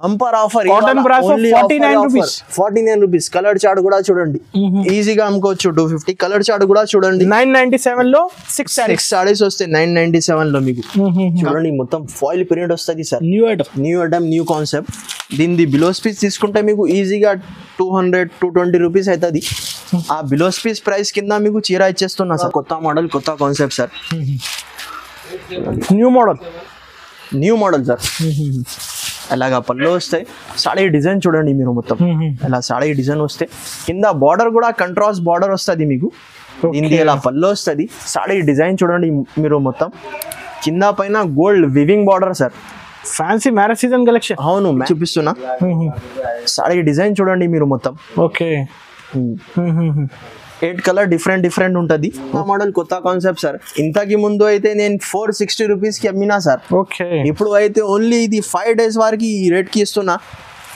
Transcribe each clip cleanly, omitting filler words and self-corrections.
Bumper offer cotton brasso 49 rupees 49 rupees. Colour chart కూడా చూడండి, ఈజీగా అమ్ముకోవచ్చు 250. కలర్ చార్ట్ కూడా చూడండి, 997 లో 6 సారీస్ వస్తాయి 997 లో మీకు. చూడండి మొత్తం ఫాయిల్ ప్రింట్ వస్తుంది sir, new item new concept. దీనిది బిలోస్ పీస్ తీసుకుంటే మీకు ఈజీగా 200-220 రూపీస్ అవుతుంది. ఆ బిలోస్ పీస్ ప్రైస్ కింద మీకు చీర ఇచ్చేస్తున్నా సార్. కొత్త మోడల్ కొత్త concept sir, new model sir. అలాగా పళ్ళు వస్తాయి. సాడీ డిజైన్ చూడండి మీరు మొత్తం అలా సాడీ డిజైన్ వస్తే కింద బార్డర్ కూడా కంట్రాస్ట్ బార్డర్ వస్తుంది మీకు. దీనికి ఇలా పళ్ళు వస్తుంది. సాడీ డిజైన్ చూడండి మీరు మొత్తం కింద పైన gold weaving border sir. Fancy marriage season collection అవును చూపిస్తున్నా. సాడీ డిజైన్ చూడండి మీరు మొత్తం. ఓకే 8 కలర్ డిఫరెంట్ ఉంటుంది. ఆ మోడల్ కొత్త కాన్సెప్ట్ సార్. ఇంతకి ముందు అయితే నేను 460 రూపీస్ కి అమ్మినా సార్. ఓకే ఇప్పుడు అయితే ఓన్లీ ఇది 5 days వరకు ఈ రేట్ కి ఇస్తున్నా.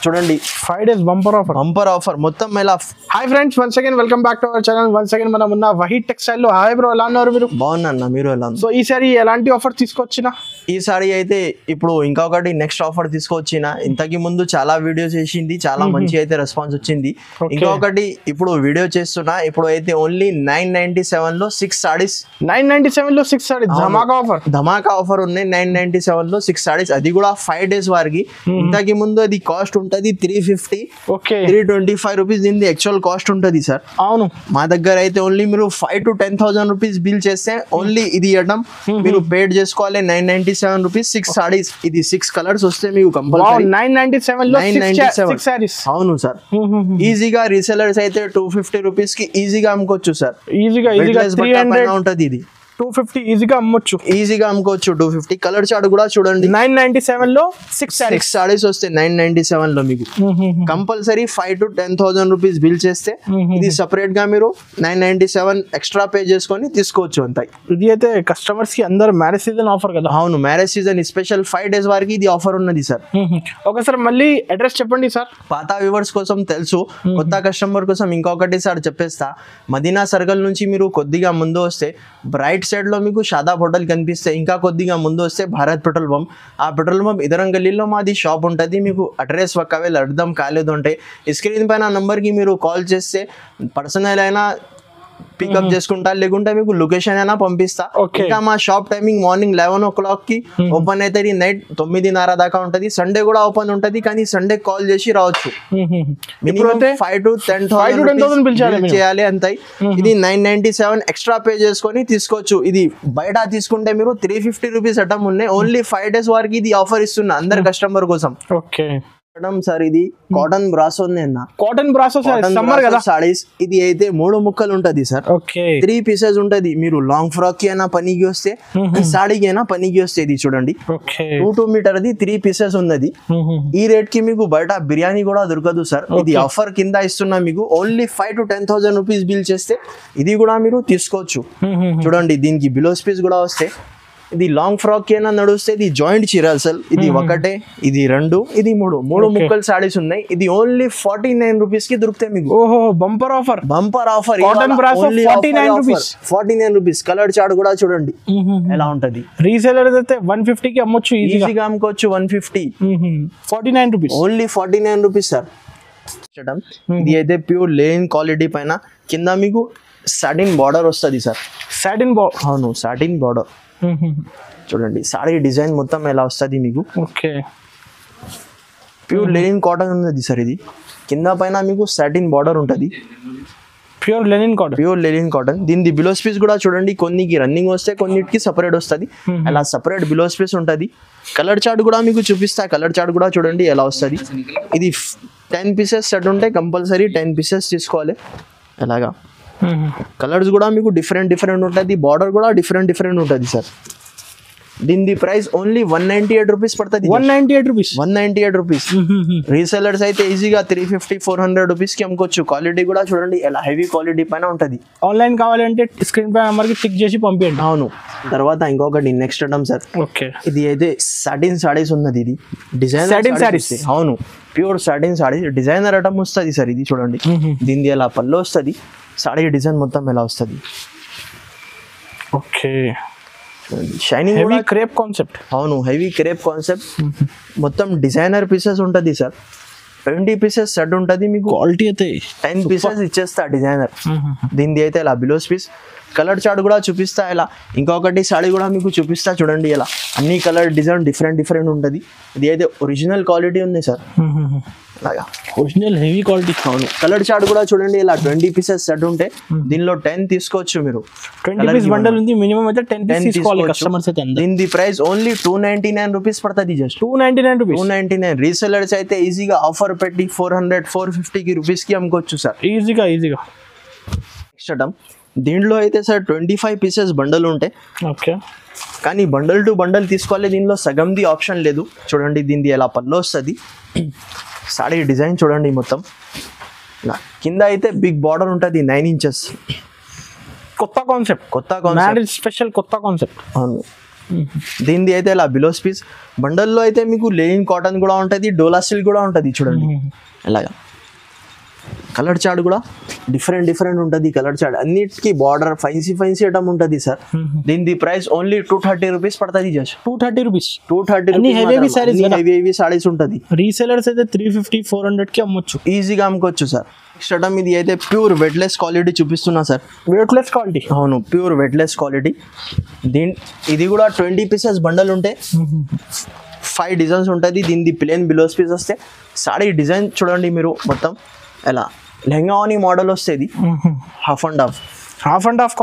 చూడండి 5 days బంపర్ ఆఫర్ మొత్తం ఎలా. Hi friends, once again welcome back to our channel. Once again మనం ఉన్న వహీద్ టెక్స్టైల్ లో. హాయ్ బ్రో, ఎలా ఉన్నారు మీరు? బాగున్నా, మీరు ఎలా ఉన్నారు? సో ఈసారి ఎలాంటి ఆఫర్ తీసుకొచ్చినా? ఈసారి అయితే ఇప్పుడు ఇంకొకటి నెక్స్ట్ ఆఫర్ తీసుకొచ్చిన. ఇంతకి ముందు చాలా వీడియోస్ చేసింది, చాలా మంచి అయితే రెస్పాన్స్ వచ్చింది. ఇంకొకటి ఇప్పుడు వీడియో చేస్తున్నా. ఇప్పుడు అయితే ఓన్లీ 997 లో 6 సారీస్. 997 లో 6 సారీస్ ధమాకా ఆఫర్ ఉన్నాయి. 997 లో 6 సారీస్, అది కూడా 5 days వరకు. ఇంతకి ముందు అది కాస్ట్ ఉంటది 350, 325 రూపీస్. దీని యాక్చువల్ కాస్ట్ ఉంటది సార్. అవును, మా దగ్గర అయితే ఓన్లీ మీరు 5,000 to 10,000 రూపీస్ బిల్ చేస్తే ఓన్లీ ఇది ఇవ్వడం మీరు పేడ్ చేసుకోవాలి. 997 రూపీస్ 6 సారీస్. ఇది 6 కలర్స్ వస్తే మీకు కంపల్సరీ 997 లో 6 సారీస్. అవును సార్. ఈజీగా రీసెలర్స్ అయితే 250 రూపీస్ కి ఈజీగా అమ్ముకోవచ్చు సార్. ఈజీగా 300 ఉంటది. ఇది 250 ఈజీగా అమ్మొచ్చు. 250. కలర్ చార్ట్ కూడా చూడండి. 997 లో 6 సారీస్ వస్తే 997 లో మీకు కంపల్సరీ 5,000 to 10,000 రూపీస్ బిల్ చేస్తే ఇది సపరేట్ గా మీరు 997 ఎక్స్ట్రా పే చేసుకొని తీసుకోవచ్చు. అంతే. ఇది అయితే కస్టమర్స్ కి అందరు మ్యారేజ్ సీజన్ ఆఫర్ కదా. అవును, మ్యారేజ్ సీజన్ స్పెషల్ 5 days వరకు ఇది ఆఫర్ ఉన్నది సార్. ఒకసారి మళ్ళీ అడ్రస్ చెప్పండి సార్. పాత వ్యూవర్స్ కోసం తెలుసు, కొత్త కస్టమర్ కోసం ఇంకొకటి సార్ చెప్పేస్తా. మదీనా సర్కిల్ నుంచి మీరు కొద్దిగా ముందు వస్తే రైట్ సైడ్ లో మీకు షాదాబ్ హోటల్ కనిపిస్తాయి. ఇంకా కొద్దిగా ముందు వస్తే భారత్ పెట్రోల్ పంప్. ఆ పెట్రోల్ పంప్ ఇదరం గల్లీలో మాది షాప్ ఉంటుంది. మీకు అడ్రస్ ఒకవేళ అర్థం కాలేదు అంటే స్క్రీన్ పైన నంబర్ కి మీరు కాల్ చేస్తే పర్సనల్ అయినా పికప్ చేసుకుంటా, లేకుంటే మీకు లొకేషన్ అయినా పంపిస్తా. ఇంకా మా షాప్ టైమింగ్ మార్నింగ్ 11 o'clock కి ఓపెన్ అవుతుంది, నైట్ 9:30 దాకా ఉంటది. సండే కూడా ఓపెన్ ఉంటది, కానీ సండే కాల్ చేసి రావచ్చు. మినిమం 5,000 to 10,000 బిల్ చేయాలి అంతే. ఇది 997 ఎక్స్ట్రా పే చేసుకొని తీసుకోవచ్చు. ఇది బయట తీసుకుంటే మీరు 350 రూపీస్ అటమ్ ఉన్నాయి. ఓన్లీ 5 days వరకు ఇది ఆఫర్ ఇస్తున్నా అందరు కస్టమర్ కోసం. ఓకే సార్, ఇది కాటన్ బ్రాసో సమ్మర్ కదా సారీస్. ఇది అయితే 3 ముక్కలు ఉంటది సార్. 3 pieces ఉంటది. మీరు లాంగ్ ఫ్రాక్ కి అయినా పనికి వస్తే, సాడీకి అయినా పనికి వస్తే. ఇది చూడండి 2 మీటర్ 3 pieces ఉన్నది. ఈ రేట్ కి మీకు బయట బిర్యానీ కూడా దొరకదు సార్. ఇది ఆఫర్ కింద ఇస్తున్నా మీకు. ఓన్లీ 5,000 to 10,000 రూపీస్ బిల్ చేస్తే ఇది కూడా మీరు తీసుకోవచ్చు. చూడండి దీనికి బిలోస్ పీస్ కూడా వస్తే. ఇది లాంగ్ ఫ్రాక్ అయినా నడుస్తే. ఇది జాయింట్ చీర అసలు. ఇది 1, ఇది 2, ఇది 3 ముక్కలు సారీస్ ఉన్నాయి. ఇది ఓన్లీ 49 రూపీస్ కి దొరుకుతాయి మీకు. ఓహో, bumper offer. Cotton brasso 49 rupees. Colour chart కూడా చూడండి ఎలా ఉంటది. రీసేలర్ అయితే 150 కి అమ్మొచ్చు, ఈజీగా అమ్ముకోవచ్చు. 150, 49 రూపీస్. Only 49 rupees sir. ఇది అయితే ప్యూర్ లేన్ క్వాలిటీ పైన కింద మీకు సాటిన్ బార్డర్ వస్తుంది సార్. అవును, సాటిన్ బార్డర్. చూడండి సారీ డిజైన్ మొత్తం ఎలా వస్తుంది మీకు. ఓకే, ప్యూర్ లెనిన్ కాటన్ ఉన్నది సార్. ఇది కింద పైన మీకు సాటిన్ బార్డర్ ఉంటుంది. Pure linen cotton. దీని బిలోస్ పీస్ కూడా చూడండి. కొన్నికి రన్నింగ్ వస్తే, కొన్నిటికి సపరేట్ వస్తుంది. అలా సపరేట్ బిలోస్ పీస్ ఉంటుంది. కలర్ చార్ట్ కూడా మీకు చూపిస్తా. కలర్ చార్ట్ కూడా చూడండి ఎలా వస్తుంది. ఇది 10 pieces సెట్ ఉంటే కంపల్సరీ 10 pieces తీసుకోవాలి. అలాగా కలర్స్ కూడా మీకు డిఫరెంట్ ఉంటుంది. బార్డర్ కూడా డిఫరెంట్ ఉంటుంది సార్. దీని ప్రైస్ ఓన్లీ 198 రూపీస్ పడుతుంది. 198 రూపీస్. రీసెలర్స్ అయితే ఈజీగా 350-400 రూపీస్ కి అమ్ముకోవచ్చు. క్వాలిటీ కూడా చూడండి ఎలా హెవీ క్వాలిటీ పైన ఉంటది. ఆన్లైన్ కావాలంటే స్క్రీన్ పై నెంబర్ కి టిక్ చేసి పంపించండి. అవును. తర్వాత ఇంకొకటి నెక్స్ట్ ఐటమ్ సార్. ఓకే, ఇది అయితే సాటిన్ సారీస్ ఉన్నది. ఇది డిజైనర్ సారీస్. అవును, pure satin saris. Designer item వస్తుంది సార్. ఇది చూడండి దీనిది ఎలా పళ్ళు వస్తుంది. సారీ డిజైన్ మొత్తం ఎలా వస్తుంది. Okay, shining heavy crepe concept. అవును, హెవీ క్రేప్ కాన్సెప్ట్. మొత్తం డిజైనర్ పీసెస్ ఉంటుంది సార్. 20 పీసెస్ సెట్ ఉంటుంది మీకు. క్వాలిటీ అయితే 10 పీసెస్ ఇచ్చేస్తా డిజైనర్. దీనిది అయితే ఇలా బిలోస్ పీస్. కలర్ చార్ట్ కూడా చూపిస్తా ఇలా. ఇంకొకటి సాడీ కూడా మీకు చూపిస్తా చూడండి ఇలా. అన్ని కలర్ డిజైన్ డిఫరెంట్ ఉంటుంది. ఇది అయితే ఒరిజినల్ క్వాలిటీ ఉంది సార్. అలాగా ఒరిజినల్ హెవీ క్వాలిటీ. అవును, కలర్ చార్ట్ కూడా చూడండి ఇలా. 20 పీసెస్ సెట్ ఉంటే దీనిలో 10 తీసుకోవచ్చు మీరు. 20 పీస్ బండల్ ఉంది, మినిమం అయితే 10 పీస్ తీసుకోవాలి కస్టమర్స్ అయితే. దీని ప్రైస్ ఓన్లీ 299 రూపీస్ పడుతుంది. Just 299 rupees. 299. రీసెలర్స్ అయితే ఈజీగా ఆఫర్ పెట్టి 400 450 రూపీస్కి అమ్ముకోవచ్చు సార్. ఈజీగా. నెక్స్ట్ ఐటమ్, దీంట్లో అయితే సార్ 25 పీసెస్ బండల్ ఉంటాయి. ఓకే, కానీ బండల్ టు బండల్ తీసుకోవాలి. దీనిలో సగంది ఆప్షన్ లేదు. చూడండి దీనిది ఎలా పళ్ళు వస్తుంది. సాడీ డిజైన్ చూడండి మొత్తం ఇలా. కింద అయితే బిగ్ బార్డర్ ఉంటుంది 9 ఇంచెస్. కొత్త కాన్సెప్ట్. మ్యారేజ్ స్పెషల్ కొత్త కాన్సెప్ట్. అవును, దీనిది అయితే ఇలా బిలోస్ పీస్. బండల్లో అయితే మీకు లెనిన్ కాటన్ కూడా ఉంటుంది, డోలా సిల్క్ కూడా ఉంటుంది. చూడండి ఇలాగా. కలర్ చార్ట్ కూడా డిఫరెంట్ ఉంటుంది. కలర్ చార్ట్ అన్నిటికీ బార్డర్ ఫైన్సీ ఐటమ్ ఉంటుంది సార్. దీని ప్రైస్ ఓన్లీ 230 రూపీస్ పడుతుంది. Just 230 rupees. హెవీ సారీస్ ఉంటుంది. రీసెలర్స్ అయితే 350 400 కి అమ్మొచ్చు, ఈజీగా అమ్ముకోవచ్చు సార్. నెక్స్ట్ ఐటమ్ ఇది అయితే ప్యూర్ వెట్లెస్ క్వాలిటీ చూపిస్తున్నా సార్. Weightless quality. అవును, ప్యూర్ వెట్లెస్ క్వాలిటీ. ఇది కూడా 20 పీసెస్ బండల్ ఉంటే 5 డిజైన్స్ ఉంటుంది. దీనిది ప్లేన్ బిలోస్ పీస్ వస్తే సారీ డిజైన్ చూడండి మీరు మొత్తం ఎలా. లెహంగా అని మోడల్ వస్తుంది. Half and half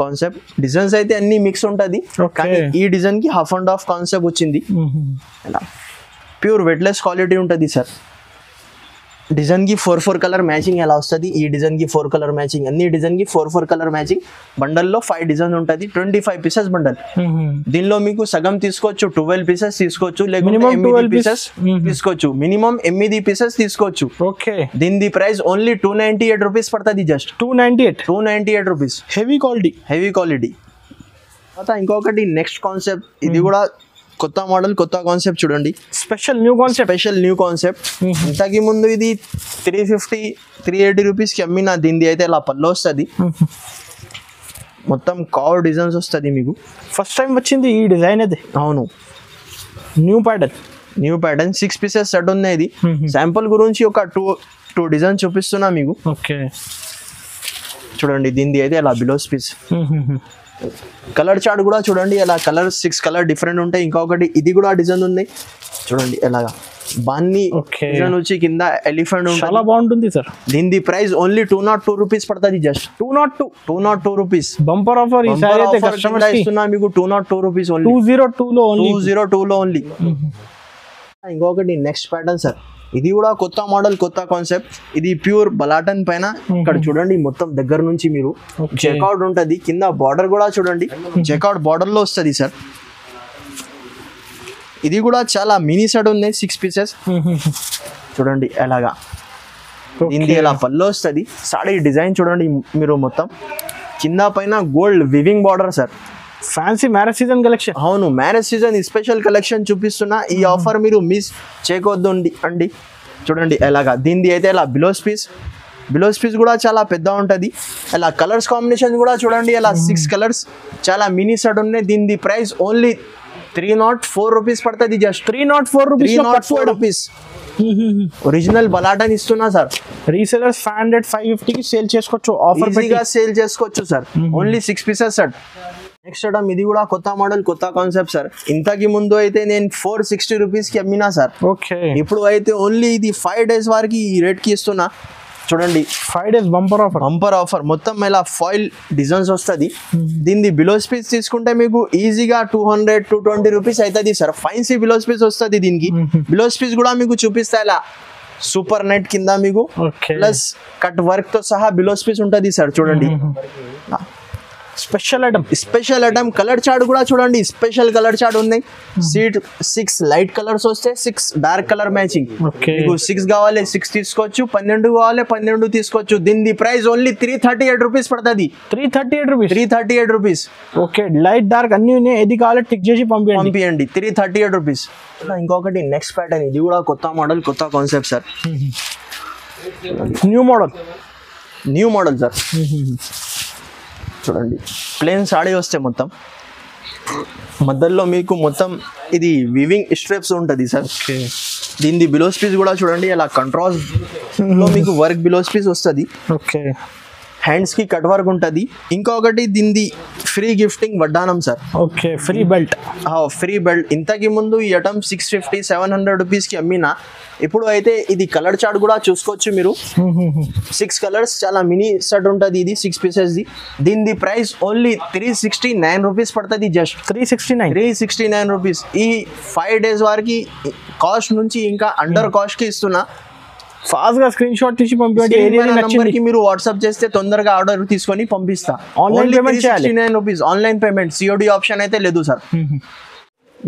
concept. Designs అయితే అన్ని మిక్స్ ఉంటుంది. కానీ ఈ డిజైన్ కి హాఫ్ అండ్ హాఫ్ కాన్సెప్ట్ వచ్చింది. ఎలా ప్యూర్ వెట్లెస్ క్వాలిటీ ఉంటుంది సార్. డిజైన్ కి 4 కలర్ మ్యాచింగ్ ఎలా వస్తుంది. ఈ డిజైన్ కి 4 కలర్ మ్యాచింగ్, అన్ని డిజైన్ కి 4 కలర్ మ్యాచింగ్. బండల్లో 5 డిజైన్ ఉంటుంది. 25 పీసెస్ బండల్. దీనిలో మీకు సగం తీసుకోవచ్చు, 12 పీసెస్ తీసుకోవచ్చు, లేకపోతే 8 పీసెస్ తీసుకోవచ్చు. మినిమం 8 పీసెస్ తీసుకోవచ్చు. ఓకే, దీని ప్రైస్ ఓన్లీ 298 రూపీస్ పడుతుంది. Just 298 rupees. Heavy quality. తర్వాత ఇంకొకటి నెక్స్ట్ కాన్సెప్ట్. ఇది కూడా కొత్త మోడల్, కొత్త కాన్సెప్ట్ చూడండి. Special new concept. ఇంతకి ముందు ఇది 350 380 రూపీస్కి అమ్మిన. దీనిది అయితే ఇలా పళ్ళు వస్తుంది. మొత్తం కవర్ డిజైన్స్ వస్తుంది మీకు. ఫస్ట్ టైం వచ్చింది ఈ డిజైన్ అది. అవును, న్యూ ప్యాటర్న్ 6 పీసెస్ సెట్ ఉన్నాయి. ఇది శాంపుల్ గురించి ఒక 2 డిజైన్ చూపిస్తున్నా మీకు. ఓకే, చూడండి దీనిది అయితే ఇలా బిలోస్ పీస్. కలర్ చార్ట్ కూడా చూడండి ఎలా. కలర్ 6 కలర్ డిఫరెంట్ ఉంటాయి. ఇంకొకటి ఇది కూడా డిజైన్ ఉన్నాయి చూడండి ఎలాగా. బాన్ని డిజైన్ వచ్చి కింద ఎలిఫెంట్ చాలా బాగుంటుంది సార్. దీని ప్రైస్ ఓన్లీ 202 రూపీస్ పడుతుంది. Just 202 rupees. బంపర్ ఆఫర్ ఇస్తున్నా మీకు. 202 రూపీస్ ఓన్లీ. 202 లో ఓన్లీ. ఇంకొకటి నెక్స్ట్ ప్యాటర్న్ సార్. ఇది కూడా కొత్త మోడల్, కొత్త కాన్సెప్ట్. ఇది ప్యూర్ బలాటన్ పైన. ఇక్కడ చూడండి మొత్తం దగ్గర నుంచి మీరు చెక్అవుట్ ఉంటుంది. కింద బార్డర్ కూడా చూడండి, చెక్అవుట్ బార్డర్ లో వస్తుంది సార్. ఇది కూడా చాలా మినీ సెట్ ఉంది. 6 పీసెస్ చూడండి ఎలాగా. దీనికి ఇలా పళ్ళు వస్తుంది. సాడీ డిజైన్ చూడండి మీరు మొత్తం. కింద పైన gold weaving border sir. Fancy marriage season collection. అవును, మ్యారేజ్ సీజన్ స్పెషల్ కలెక్షన్ చూపిస్తున్నా. ఈ ఆఫర్ మీరు మిస్ చేయకొద్దు అండి. చూడండి ఎలాగా. దీనిది అయితే ఇలా బిలోస్ పీస్ కూడా చాలా పెద్ద ఉంటుంది. ఇలా కలర్స్ కాంబినేషన్ కూడా చూడండి ఇలా. 6 కలర్స్ చాలా మినీ సెట్ ఉన్నాయి. దీని ప్రైస్ ఓన్లీ 304 రూపీస్ పడుతుంది. Just 304 rupees. ఒరిజినల్ బలాటన్ ఇస్తున్నా సార్. రీసెలర్స్ 500 550 కి సేల్ చేసుకోవచ్చు. ఆఫర్ సేల్ చేసుకోవచ్చు sir. Only 6 pieces sir. Next item ఇది కూడా కొత్త మోడల్, కొత్త కాన్సెప్ట్ సార్. ఇంతకి ముందు అయితే నేను 460 రూపీస్కి అమ్మినా సార్. ఓకే, ఇప్పుడు అయితే ఓన్లీ ఇది 5 days వరకు ఈ రేట్కి ఇస్తున్నా. చూడండి 5 days బంపర్ ఆఫర్. మొత్తం ఇలా ఫాయిల్ డిజైన్స్ వస్తుంది. దీన్ని బిలోస్ పీస్ తీసుకుంటే మీకు ఈజీగా 200 220 రూపీస్ అవుతుంది సార్. ఫైన్సీ బిలోస్ పీస్ వస్తుంది. దీనికి బిలోస్ పీస్ కూడా మీకు చూపిస్తా ఇలా. సూపర్ నెట్ కింద మీకు ప్లస్ కట్ వర్క్ తో సహా బిలోస్ పీస్ ఉంటుంది సార్. చూడండి స్పెషల్ ఐటమ్. కలర్ చార్ట్ కూడా చూడండి. స్పెషల్ కలర్ చార్ట్ ఉన్నాయి. 6 లైట్ కలర్స్ వస్తే 6 డార్క్ కలర్ మ్యాచింగ్. మీకు 6 కావాలి 6 తీసుకోవచ్చు, 12 కావాలి 12 తీసుకోవచ్చు. దీని ప్రైస్ ఓన్లీ 338 రూపీస్ పడుతుంది. 338 రూపీస్. ఓకే, లైట్ డార్క్ అన్ని ఏది కావాలి టిక్ చేసి పంపించండి. 338 రూపీస్. ఇంకొకటి నెక్స్ట్ ప్యాటర్న్. ఇది కూడా కొత్త మోడల్, కొత్త concept sir. New model sir. చూడండి ప్లేన్ సాడీ వస్తే మొత్తం మధ్యలో మీకు మొత్తం ఇది వివింగ్ స్ట్రిప్స్ ఉంటుంది సార్. ఓకే. దీని బిలోస్ పీస్ కూడా చూడండి ఇలా కంట్రాస్ట్ లో మీకు వర్క్ బిలోస్ పీస్ వస్తుంది. ఓకే. హ్యాండ్స్ కి కట్ వర్క్ ఉంటుంది. ఇంకొకటి దీని ఫ్రీ గిఫ్టింగ్ వడ్డానం sir. Okay. Free belt. Free belt. ఇంతకి ముందు ఈ ఐటమ్ 650-700 రూపీస్కి అమ్మినా, ఇప్పుడు అయితే ఇది కలర్ చార్ట్ కూడా చూసుకోవచ్చు మీరు. 6 కలర్స్, చాలా మినీ సెట్ ఉంటుంది ఇది 6 పీసెస్ది. దీని ప్రైస్ ఓన్లీ 369 రూపీస్ పడుతుంది. Just 369 rupees. ఈ 5 days వారికి కాస్ట్ నుంచి ఇంకా అండర్ కాస్ట్కి ఇస్తున్నా. ఫాస్ట్ గా స్క్రీన్ షాట్ తీసి పంపించండి. నంబర్ కి మీరు వాట్సాప్ చేస్తే తొందరగా ఆర్డర్ తీసుకొని పంపిస్తా. ఆన్లైన్ పేమెంట్ చేయాలి. 369 rupees online payment. COD option అయితే లేదు సార్.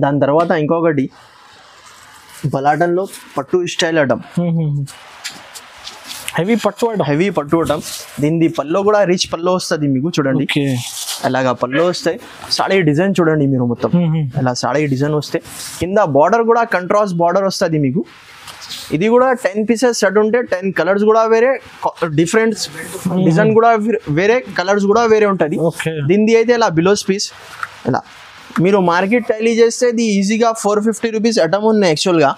దాని తర్వాత ఇంకొకటి బలాటన్లో పట్టు స్టైల్ ఐటమ్. హెవీ పట్టు ఐటమ్. దీని పల్లో కూడా రిచ్ పల్లో వస్తుంది మీకు చూడండి. అలాగా పల్లో వస్తాయి. సాడీ డిజైన్ చూడండి మీరు మొత్తం అలా సాడీ డిజైన్ వస్తే కింద బార్డర్ కూడా కంట్రాస్ట్ బార్డర్ వస్తుంది మీకు. ఇది కూడా 10 పీసెస్ సెట్ ఉంటే 10 కలర్స్ కూడా వేరే, డిఫరెంట్ డిజైన్ కూడా వేరే, కలర్స్ కూడా వేరే ఉంటుంది. దీనిది అయితే ఇలా బిలోస్ పీస్ ఇలా మీరు మార్కెట్ టైలీ చేస్తే ఇది ఈజీగా 450 రూపీస్ ఐటమ్ ఉన్నాయి యాక్చువల్గా.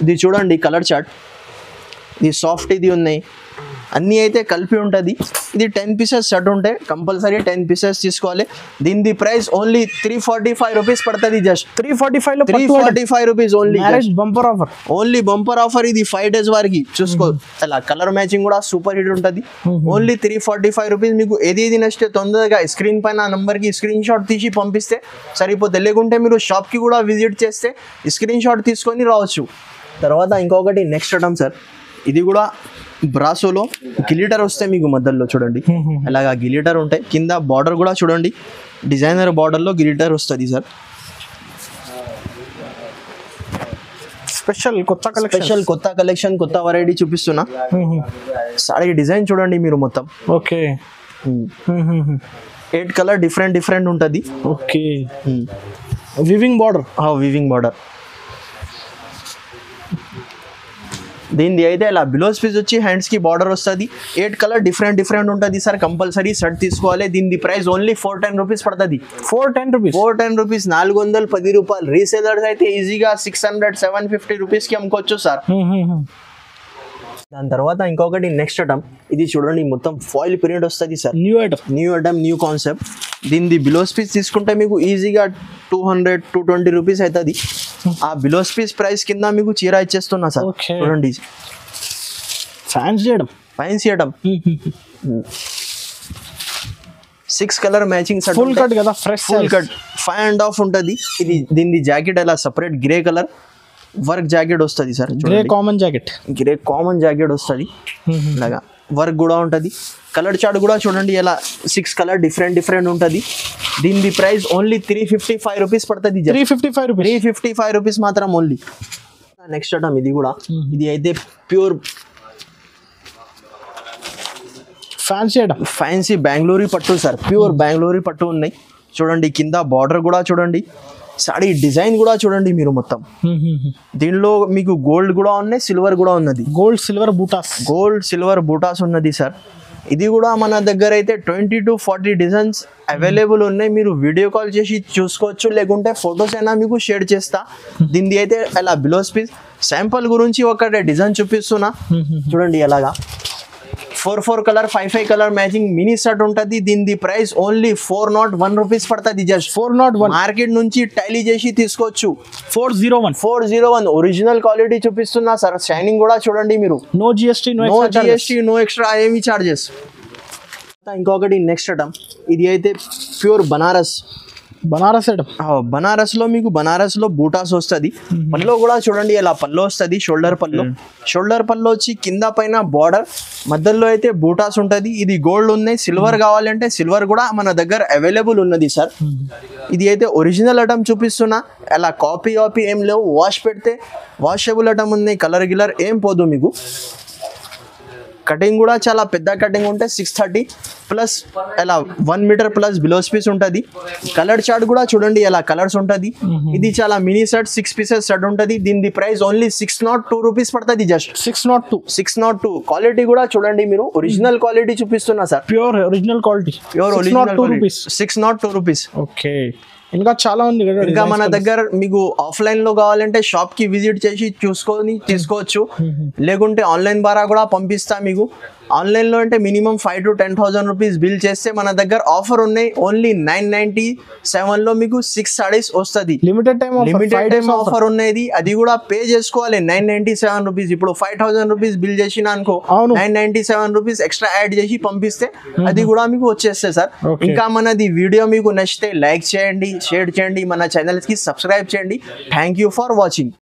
ఇది చూడండి కలర్ చార్ట్. ఇది సాఫ్ట్ ఇది ఉన్నాయి, అన్నీ అయితే కలిపి ఉంటుంది. ఇది 10 పీసెస్ సెట్ ఉంటే కంపల్సరీ 10 పీసెస్ తీసుకోవాలి. దీని ప్రైస్ ఓన్లీ 345 రూపీస్ పడుతుంది. Just 345 rupees only. Bumper offer, only bumper offer. ఇది 5 days వారికి చూసుకో. అలా కలర్ మ్యాచింగ్ కూడా సూపర్ హిట్ ఉంటుంది. Only 345 rupees. మీకు ఏది నచ్చితే తొందరగా స్క్రీన్ పైన నంబర్కి స్క్రీన్ షాట్ తీసి పంపిస్తే సరిపోతే. లేకుంటే మీరు షాప్కి కూడా విజిట్ చేస్తే స్క్రీన్ షాట్ తీసుకొని రావచ్చు. తర్వాత ఇంకొకటి నెక్స్ట్ ఐటమ్ సార్. ఇది కూడా బ్రాసోలో గిలిటర్ వస్తాయి మీకు మధ్యలో చూడండి. అలాగా గిలిటర్ ఉంటాయి. కింద బార్డర్ కూడా చూడండి డిజైనర్ బార్డర్లో గిలిటర్ వస్తుంది సార్. స్పెషల్ కొత్త కలెక్షన్ కొత్త వెరైటీ చూపిస్తున్నా. సారీ డిజైన్ చూడండి మీరు మొత్తం. ఓకే. 8 కలర్ డిఫరెంట్ ఉంటుంది. ఓకే. Weaving border. దీనిది అయితే ఇలా బిలోస్ పీస్ వచ్చి హ్యాండ్స్ కి బార్డర్ వస్తుంది. 8 కలర్ డిఫరెంట్ ఉంటుంది సార్. కంపల్సరీ సెట్ తీసుకోవాలి. దీని ప్రైస్ ఓన్లీ 410 రూపీస్ పడుతుంది. 410 రూపీస్ 410 రూపాయలు. రీసేలర్స్ అయితే ఈజీగా 600-750 రూపీస్కి అమ్ముకోవచ్చు సార్. దాని తర్వాత ఇంకొకటి నెక్స్ట్ ఐటమ్. ఇది చూడండి మొత్తం ఫాయిల్ ప్రింట్ వస్తుంది sir. New item new concept. దీనిది బిలోస్ పీస్ తీసుకుంటే మీకు ఈజీగా 200-220 రూపీస్ అవుతుంది. ఆ బిలోస్ పీస్ ప్రైస్ కింద మీకు చీర ఇచ్చేస్తున్నా సార్. చూడండి fancy item. 6 colour matching set. Full cut కదా, ఫుల్ కట్ 5.5 ఉంటుంది. ఇది దీని జాకెట్ అలా separate grey colour work jacket వస్తుంది సార్. గ్రే కామన్ జాకెట్ వస్తుంది. ఇలాగా వర్క్ కూడా ఉంటుంది. కలర్ చార్ట్ కూడా చూడండి ఎలా 6 కలర్ డిఫరెంట్ ఉంటుంది. దీని ప్రైస్ ఓన్లీ 355 రూపీస్ పడుతుంది. 355 రూపీస్ మాత్రం ఓన్లీ. నెక్స్ట్ ఐటమ్ ఇది కూడా. ఇది అయితే ప్యూర్ ఫ్యాన్సీ బెంగళూరు పట్టు సార్. ప్యూర్ బెంగళూరు పట్టు ఉన్నాయి చూడండి. కింద బార్డర్ కూడా చూడండి. సాడీ డిజైన్ కూడా చూడండి మీరు మొత్తం. దీనిలో మీకు గోల్డ్ కూడా ఉన్నాయి, సిల్వర్ కూడా ఉన్నది. గోల్డ్ సిల్వర్ బూటాస్ ఉన్నది సార్. ఇది కూడా మన దగ్గర అయితే 20-40 డిజైన్స్ అవైలబుల్ ఉన్నాయి. మీరు వీడియో కాల్ చేసి చూసుకోవచ్చు, లేకుంటే ఫొటోస్ అయినా మీకు షేర్ చేస్తా. దీనిది అయితే అలా బిలోస్ పీస్ శాంపుల్ గురించి ఒక డిజైన్ చూపిస్తున్నా చూడండి. ఎలాగా 4 colour 5 colour matching mini set ఉంటుంది. దీని ప్రైస్ ఓన్లీ 401 రూపీస్ పడుతుంది. జస్ట్ 401. మార్కెట్ నుంచి టైలీ చేసి తీసుకోవచ్చు. 401 ఒరిజినల్ క్వాలిటీ చూపిస్తున్నా సార్. షైనింగ్ కూడా చూడండి మీరు. నో జిఎస్టీ నో ఎక్స్ట్రా ఏమి చార్జెస్. ఇంకొకటి నెక్స్ట్ ఐటమ్. ఇది అయితే ప్యూర్ బనారస్ లో మీకు బనారస్లో బూటాస్ వస్తుంది. పల్లో కూడా చూడండి ఇలా పల్లో వస్తుంది. షోల్డర్ పల్లో వచ్చి కింద పైన బార్డర్ మధ్యలో అయితే బూటాస్ ఉంటుంది. ఇది గోల్డ్ ఉన్నాయి. సిల్వర్ కావాలంటే సిల్వర్ కూడా మన దగ్గర అవైలబుల్ ఉన్నది సార్. ఇది అయితే ఒరిజినల్ ఐటమ్ చూపిస్తున్నా. అలా కాపీ ఏం లేవు. వాష్ పెడితే వాషబుల్ ఐటమ్ ఉన్నాయి. కలర్ గిలర్ ఏం పోదు మీకు. కటింగ్ కూడా చాలా పెద్ద కటింగ్ ఉంటే 630 ప్లస్ అలా 1 మీటర్ ప్లస్ బిలోస్ పీస్ ఉంటుంది. కలర్ చార్ట్ కూడా చూడండి ఎలా కలర్స్ ఉంటుంది. ఇది చాలా మినీ సెట్ 6 పీసెస్ సెట్ ఉంటుంది. దీని ప్రైస్ ఓన్లీ 602 రూపీస్ పడుతుంది. జస్ట్ 602. క్వాలిటీ కూడా చూడండి మీరు. ఒరిజినల్ క్వాలిటీ చూపిస్తున్నా sir. Pure original quality 602 rupees. Okay. ఇంకా చాలా ఉంది కదా ఇంకా మన దగ్గర మీకు ఆఫ్లైన్ లో కావాలంటే షాప్ కి విజిట్ చేసి చూసుకొని తీసుకోవచ్చు, లేకుంటే ఆన్లైన్ ద్వారా కూడా పంపిస్తా మీకు. ఆన్లైన్ లో అంటే మినిమం 5,000 to 10,000 రూపీస్ బిల్ చేస్తే మన దగ్గర ఆఫర్ ఉన్నాయి. ఓన్లీ 997 లో మీకు 6 సారీస్ వస్తుంది. లిమిటెడ్ టైం ఆఫర్ ఉన్నది, అది కూడా పే చేసుకోవాలి 997 రూపీస్. ఇప్పుడు 5,000 రూపీస్ బిల్ చేసిన అనుకో, 997 రూపీస్ ఎక్స్ట్రా యాడ్ చేసి పంపిస్తే అది కూడా మీకు వచ్చేస్తే సార్. ఇంకా మనది వీడియో మీకు నచ్చితే లైక్ చేయండి, షేర్ చేయండి, మన ఛానల్స్ కి సబ్స్క్రైబ్ చేయండి. Thank you for watching.